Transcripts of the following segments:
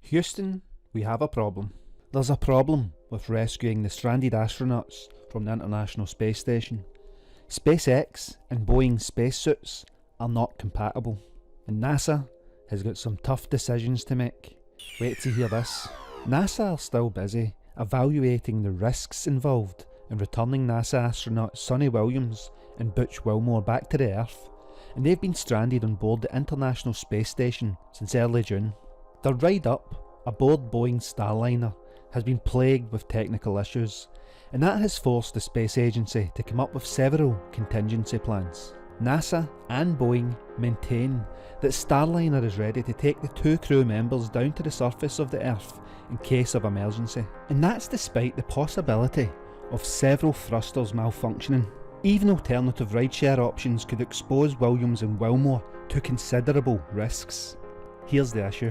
Houston, we have a problem. There's a problem with rescuing the stranded astronauts from the International Space Station. SpaceX and Boeing spacesuits are not compatible, and NASA has got some tough decisions to make. Wait to hear this. NASA are still busy evaluating the risks involved in returning NASA astronauts Sonny Williams and Butch Wilmore back to the Earth, and they've been stranded on board the International Space Station since early June. Their ride up aboard Boeing's Starliner has been plagued with technical issues, and that has forced the space agency to come up with several contingency plans. NASA and Boeing maintain that Starliner is ready to take the 2 crew members down to the surface of the Earth in case of emergency, and that's despite the possibility of several thrusters malfunctioning. Even alternative rideshare options could expose Williams and Wilmore to considerable risks. Here's the issue.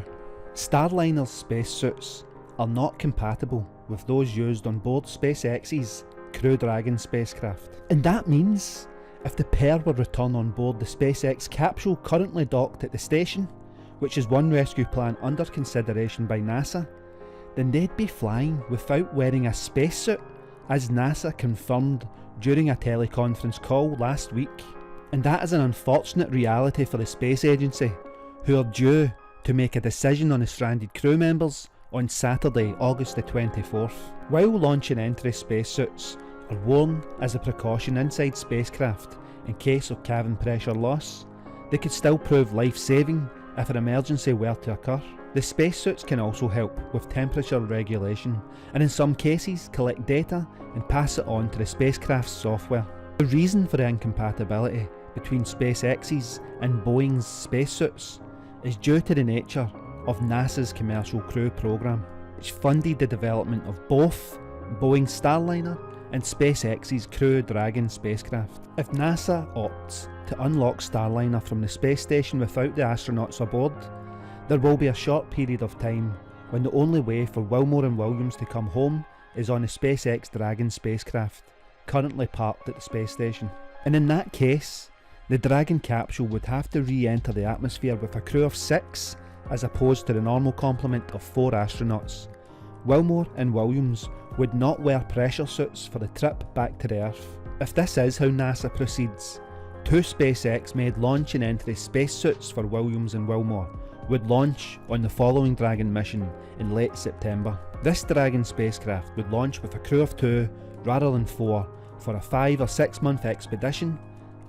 Starliner's spacesuits are not compatible with those used on board SpaceX's Crew Dragon spacecraft. And that means if the pair were returned on board the SpaceX capsule currently docked at the station, which is one rescue plan under consideration by NASA, then they'd be flying without wearing a spacesuit, as NASA confirmed during a teleconference call last week. And that is an unfortunate reality for the space agency, who are due to make a decision on the stranded crew members on Saturday, August the 24th. While launch and entry spacesuits are worn as a precaution inside spacecraft in case of cabin pressure loss, they could still prove life-saving if an emergency were to occur. The spacesuits can also help with temperature regulation, and in some cases collect data and pass it on to the spacecraft's software. The reason for the incompatibility between SpaceX's and Boeing's spacesuits is due to the nature of NASA's Commercial Crew program, which funded the development of both Boeing's Starliner and SpaceX's Crew Dragon spacecraft. If NASA opts to unlock Starliner from the space station without the astronauts aboard, there will be a short period of time when the only way for Wilmore and Williams to come home is on the SpaceX Dragon spacecraft, currently parked at the space station. And in that case, the Dragon capsule would have to re-enter the atmosphere with a crew of 6 as opposed to the normal complement of 4 astronauts. Wilmore and Williams would not wear pressure suits for the trip back to the Earth. If this is how NASA proceeds, 2 SpaceX-made launch and entry spacesuits for Williams and Wilmore would launch on the following Dragon mission in late September. This Dragon spacecraft would launch with a crew of 2 rather than 4 for a 5 or 6 month expedition.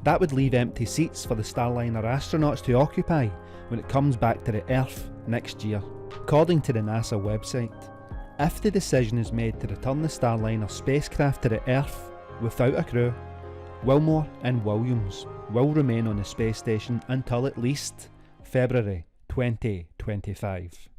That would leave empty seats for the Starliner astronauts to occupy when it comes back to the Earth next year. According to the NASA website, if the decision is made to return the Starliner spacecraft to the Earth without a crew, Wilmore and Williams will remain on the space station until at least February 2025.